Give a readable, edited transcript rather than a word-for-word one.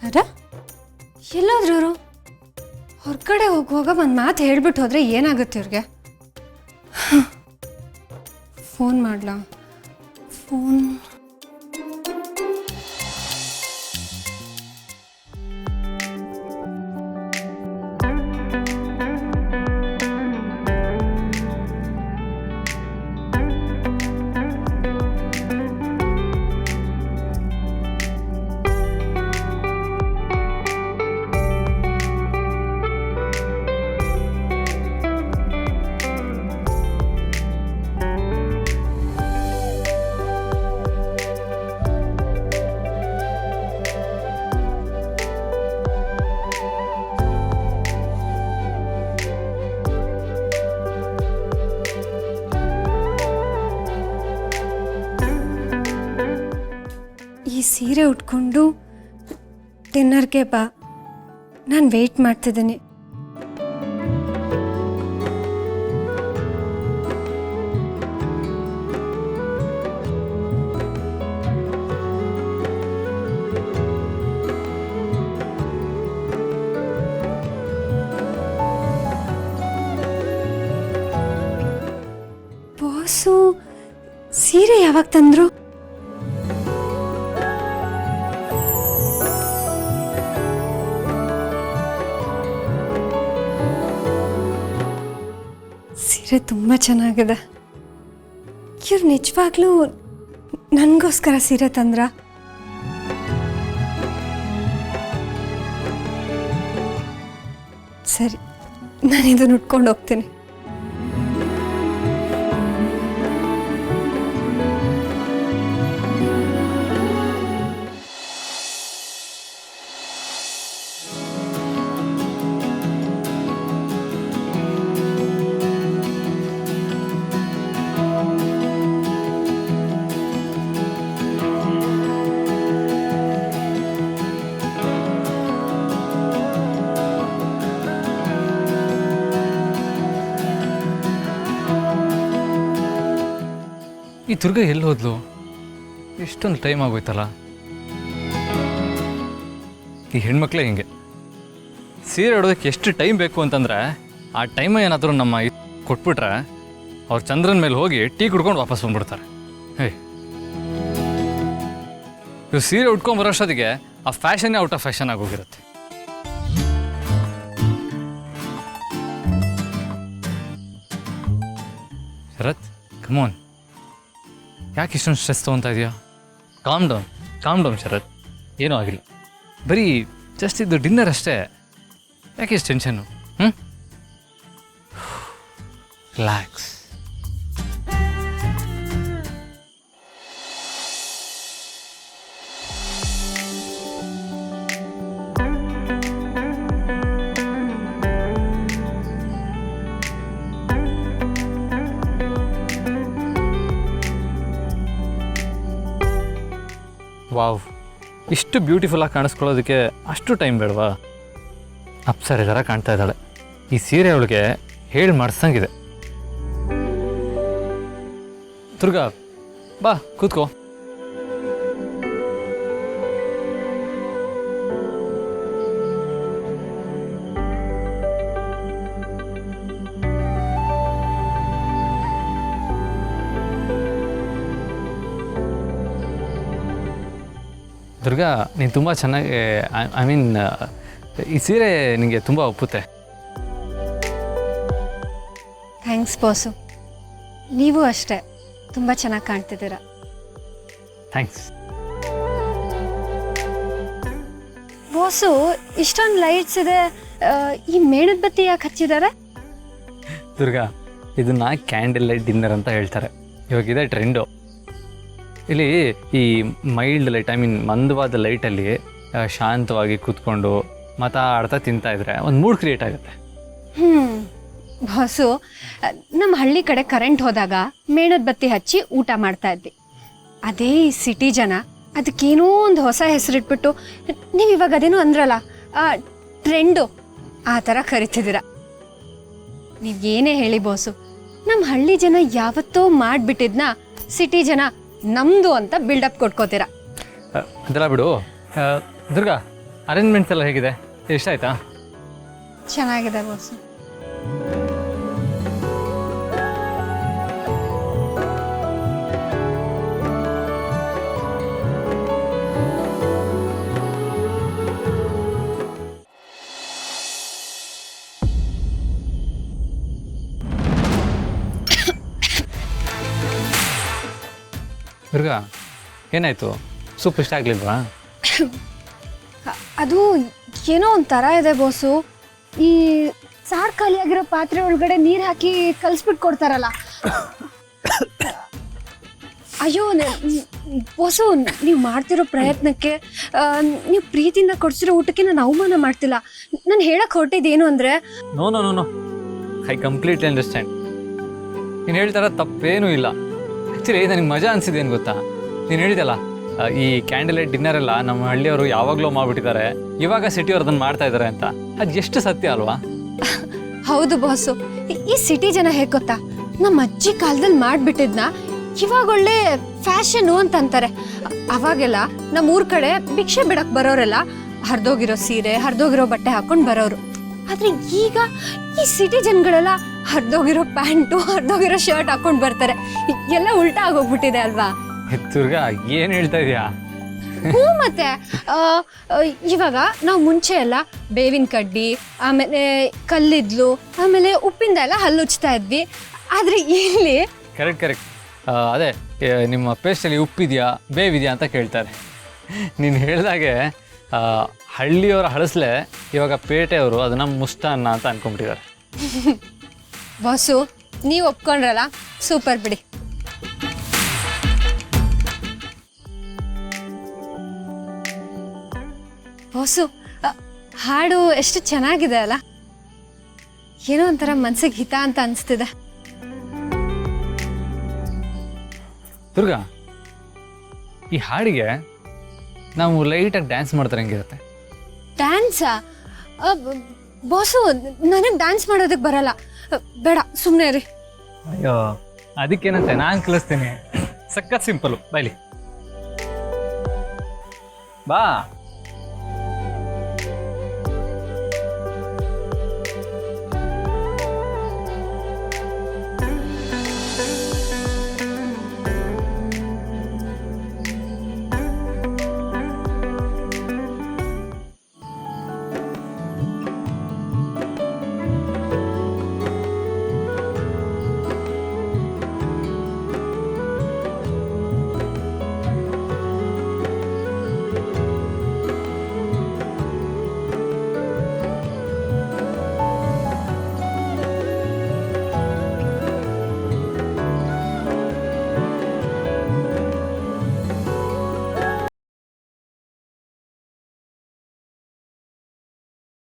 ಅದ ಎಲ್ಲೋದ್ರು ಅವರು ಹೊರಗಡೆ ಹೋಗುವಾಗ ಒಂದು ಮಾತು ಹೇಳ್ಬಿಟ್ಟು ಹೋದರೆ ಏನಾಗುತ್ತೆ ಇವ್ರಿಗೆ? ಫೋನ್ ಮಾಡಲಾ? ಫೋನ್ ಈ ಸೀರೆ ಉಟ್ಕೊಂಡು ಡಿನ್ನರ್ಗೆ ಬಾ, ನಾನು ವೆಯ್ಟ್ ಮಾಡ್ತಿದ್ದೀನಿ. ಬಾಸು ಸೀರೆ ಯಾವಾಗ ತಂದ್ರು? ಸೀರೆ ತುಂಬ ಚೆನ್ನಾಗಿದೆ. ಇವ್ರು ನಿಜವಾಗ್ಲೂ ನನಗೋಸ್ಕರ ಸೀರೆ ತಂದ್ರ? ಸರಿ, ನಾನು ಇದನ್ನು ಉಟ್ಕೊಂಡು ಹೋಗ್ತೀನಿ. ಈ ದುರ್ಗ ಎಲ್ಲಿ ಹೋದ್ಲು? ಎಷ್ಟೊಂದು ಟೈಮ್ ಆಗೋಯ್ತಲ್ಲ. ಈ ಹೆಣ್ಮಕ್ಳೇ ಹಿಂಗೆ, ಸೀರೆ ಉಡೋದಕ್ಕೆ ಎಷ್ಟು ಟೈಮ್ ಬೇಕು ಅಂತಂದರೆ ಆ ಟೈಮ್ ಏನಾದರೂ ನಮ್ಮ ಕೊಟ್ಬಿಟ್ರೆ ಅವ್ರು ಚಂದ್ರನ ಮೇಲೆ ಹೋಗಿ ಟೀ ಕುಡ್ಕೊಂಡು ವಾಪಸ್ ಬಂದ್ಬಿಡ್ತಾರೆ. ಇವು ಸೀರೆ ಉಟ್ಕೊಂಡ್ ಬರೋಷ್ಟೊತ್ತಿಗೆ ಆ ಫ್ಯಾಷನ್ನೇ ಔಟ್ ಆಫ್ ಫ್ಯಾಷನ್ ಆಗೋಗಿರುತ್ತೆ. ಶರತ್, ಕಮೋನ್, ಯಾಕೆ ಇಷ್ಟೊಂದು ಸ್ಟ್ರೆಸ್ ತೊಗೊತಾ ಇದೆಯಾ? ಕಾಮ್ ಡೌನ್ ಶರತ್, ಏನೂ ಆಗಿಲ್ಲ. ಬರೀ ಜಸ್ಟ್ ಇದು ಡಿನ್ನರ್ ಅಷ್ಟೇ, ಯಾಕೆ ಇಷ್ಟು ಟೆನ್ಷನ್ನು? ರಿಲ್ಯಾಕ್ಸ್. ವಾವ್, ಇಷ್ಟು ಬ್ಯೂಟಿಫುಲ್ಲಾಗಿ ಕಾಣಿಸ್ಕೊಳ್ಳೋದಕ್ಕೆ ಅಷ್ಟು ಟೈಮ್ ಬೇಡವಾ? ಅಪ್ಸರೆ ಥರ ಕಾಣ್ತಾ ಇದ್ದಾಳೆ. ಈ ಸೀರೆ ಅವಳಿಗೆ ಹೇಳಿ ಮಾಡಿಸಂಗಿದೆ. ದುರ್ಗಾ, ಬಾ ಕೂತ್ಕೋ. ದುರ್ಗಾ, ನೀನು ತುಂಬ ಚೆನ್ನಾಗಿ, ಐ ಮೀನ್ ಈ ಸೀರೆ ನಿನಗೆ ತುಂಬ ಒಪ್ಪುತ್ತೆ. ಥ್ಯಾಂಕ್ಸ್ ಬಾಸು, ನೀವು ಅಷ್ಟೇ ತುಂಬ ಚೆನ್ನಾಗಿ ಕಾಣ್ತಿದ್ದೀರ. Thanks boss. ಇಷ್ಟೊಂದು ಲೈಟ್ಸ್ ಇದೆ, ಈ ಮೇಣದ ಬತ್ತಿ ಯಾಕೆ ಹಚ್ಚಿದ್ದಾರೆ? ದುರ್ಗಾ, ಇದನ್ನ ಕ್ಯಾಂಡಲ್ ಲೈಟ್ ಡಿನ್ನರ್ ಅಂತ ಹೇಳ್ತಾರೆ. ಇವಾಗಿದೆ ಟ್ರೆಂಡು. ಇಲ್ಲಿ ಈ ಮೈಲ್ಡ್ ಲೈಟ್, ಐ ಮೀನ್ ಮಂದವಾದ ಲೈಟಲ್ಲಿ ಶಾಂತವಾಗಿ ಕೂತ್ಕೊಂಡು ಮಾತಾಡ್ತಾ ತಿಂತಾ ಇದ್ರೆ ಒಂದು ಮೂಡ್ ಕ್ರಿಯೇಟ್ ಆಗುತ್ತೆ. ಬಾಸು, ನಮ್ಮ ಹಳ್ಳಿ ಕಡೆ ಕರೆಂಟ್ ಹೋದಾಗ ಮೇಣದ ಬತ್ತಿ ಹಚ್ಚಿ ಊಟ ಮಾಡ್ತಾ ಇದ್ವಿ. ಅದೇ ಈ ಸಿಟಿ ಜನ ಅದಕ್ಕೇನೋ ಒಂದು ಹೊಸ ಹೆಸರಿಟ್ಬಿಟ್ಟು, ನೀವು ಇವಾಗ ಅದೇನೋ ಅಂದ್ರಲ್ಲ ಟ್ರೆಂಡು, ಆ ಥರ ಕರಿತಿದ್ದೀರ. ನೀವೇನೇ ಹೇಳಿ ಬಾಸು, ನಮ್ಮ ಹಳ್ಳಿ ಜನ ಯಾವತ್ತೋ ಮಾಡಿಬಿಟ್ಟಿದ್ನ ಸಿಟಿ ಜನ ನಮ್ಮದು ಅಂತ ಬಿಲ್ಡಪ್ ಕೊಟ್ಕೋತೀರ. ಅದೆಲ್ಲ ಬಿಡು. ದುರ್ಗಾ, ಅರೇಂಜ್ಮೆಂಟ್ಸ್ ಎಲ್ಲ ಹೇಗಿದೆ? ಇಷ್ಟ ಆಯ್ತಾ? ಚೆನ್ನಾಗಿದೆ ಬಾಸು. ದುರ್ಗಾ, ಏನಾಯ್ತು? ಸೂಪ್ ಇಷ್ಟ ಆಗ್ಲಿಲ್ವಾ? ಅದು ಏನೋ ಒಂಥರ ಇದೆ ಬಾಸು. ಈ ಸಾರು ಖಾಲಿಯಾಗಿರೋ ಪಾತ್ರೆ ಒಳಗಡೆ ನೀರು ಹಾಕಿ ಕಲಿಸ್ಬಿಟ್ಟು ಕೊಡ್ತಾರಲ್ಲ. ಅಯ್ಯೋ ಬಾಸು, ನೀವು ಮಾಡ್ತಿರೋ ಪ್ರಯತ್ನಕ್ಕೆ, ನೀವು ಪ್ರೀತಿಯಿಂದ ಕೊಡ್ಸಿರೋ ಊಟಕ್ಕೆ ನಾನು ಅವಮಾನ ಮಾಡ್ತಿಲ್ಲ. ನಾನು ಹೇಳಕ್ ಹೊರಟಿದ್ದೇನು ಅಂದರೆ, no no no no, I completely understand. ನೀನು ಹೇಳ್ತಾರ ತಪ್ಪೇನೂ ಇಲ್ಲ. ಆ್ಯಕ್ಚುಲಿ ನನಗೆ ಮಜಾ ಅನಿಸಿದೆ ಏನು ಗೊತ್ತಾ? ನೀನು ಹೇಳಿದಲ್ಲ, ಈ ಕ್ಯಾಂಡಲ್ ಲೈಟ್ ಡಿನ್ನರ್ ಎಲ್ಲ ನಮ್ಮ ಹಳ್ಳಿಯವರು ಯಾವಾಗಲೂ ಮಾಡಿಬಿಟ್ಟಿದ್ದಾರೆ, ಇವಾಗ ಸಿಟಿಯವ್ರು ಅದನ್ನು ಮಾಡ್ತಾ ಇದ್ದಾರೆ ಅಂತ. ಅದು ಎಷ್ಟು ಸತ್ಯ ಅಲ್ವಾ? ಹೌದು ಬಾಸು. ಈ ಸಿಟಿ ಜನ ಹೇಗೆ ಗೊತ್ತಾ, ನಮ್ಮ ಅಜ್ಜಿ ಕಾಲದಲ್ಲಿ ಮಾಡಿಬಿಟ್ಟಿದ್ನ ಇವಾಗ ಒಳ್ಳೆ ಫ್ಯಾಷನು ಅಂತ ಅಂತಾರೆ. ಅವಾಗೆಲ್ಲ ನಮ್ಮ ಊರ್ ಕಡೆ ಭಿಕ್ಷೆ ಬಿಡಕ್ಕೆ ಬರೋರೆಲ್ಲ ಹರಿದೋಗಿರೋ ಸೀರೆ, ಹರಿದೋಗಿರೋ ಬಟ್ಟೆ ಹಾಕೊಂಡು ಬರೋರು. ಆದರೆ ಈಗ ಈ ಸಿಟಿ ಜನಗಳೆಲ್ಲ ಹರಿದೋಗಿರೋ ಪ್ಯಾಂಟು, ಹರಿದೋಗಿರೋ ಶರ್ಟ್ ಹಾಕೊಂಡು ಬರ್ತಾರೆ. ಎಲ್ಲ ಉಲ್ಟಾ ಆಗೋಗ್ಬಿಟ್ಟಿದೆ ಅಲ್ವಾ? ದುರ್ಗಾ, ಏನು ಹೇಳ್ತಾ ಇದೀಯಾ? ಹ್ಞೂ, ಮತ್ತೆ ಇವಾಗ ನಾವು ಮುಂಚೆ ಎಲ್ಲ ಬೇವಿನ ಕಡ್ಡಿ, ಆಮೇಲೆ ಕಲ್ಲಿದ್ಲು, ಆಮೇಲೆ ಉಪ್ಪಿಂದ ಎಲ್ಲ ಹಲ್ಲುಚ್ತಾ ಇದ್ವಿ. ಆದರೆ ಇಲ್ಲಿ ಕರೆಕ್ಟ್. ಅದೇ ನಿಮ್ಮ ಪೇಸ್ಟಲ್ಲಿ ಉಪ್ಪಿದೆಯಾ ಬೇವಿದೆಯಾ ಅಂತ ಕೇಳ್ತಾರೆ. ನೀನು ಹೇಳಿದಾಗೆ ಹಳ್ಳಿಯವರ ಹಳಸ್ಲೆ ಇವಾಗ ಪೇಟೆಯವರು ಅದನ್ನು ಮುಷ್ಟಾನ್ನ ಅಂತ ಅನ್ಕೊಂಡ್ಬಿಟ್ಟಿದ್ದಾರೆ. ಬಾಸು, ನೀವು ಒಪ್ಕೊಂಡ್ರಲ್ಲ, ಸೂಪರ್ ಬಿಡಿ. ಬಾಸು, ಹಾಡು ಎಷ್ಟು ಚೆನ್ನಾಗಿದೆ ಅಲ್ಲ? ಏನೋ ಒಂಥರ ಮನ್ಸಿಗೆ ಹಿತ ಅಂತ ಅನಿಸ್ತಿದೆ. ದುರ್ಗಾ, ಈ ಹಾಡಿಗೆ ನಾವು ಲೈಟಾಗಿ ಡ್ಯಾನ್ಸ್ ಮಾಡ್ತಾರೆ ಹೆಂಗಿರುತ್ತೆ? ಡ್ಯಾನ್ಸಾ? ಬಾಸು, ನನಗೆ ಡ್ಯಾನ್ಸ್ ಮಾಡೋದಕ್ಕೆ ಬರಲ್ಲ. ಬೇಡ, ಸುಮ್ಮನೆ ರೀ. ಅಯ್ಯೋ, ಅದಕ್ಕೇನಂತೆ, ನಾನು ಕಲಿಸ್ತೀನಿ. ಸಖತ್ ಸಿಂಪಲು, ಬೈಲಿ ಬಾ.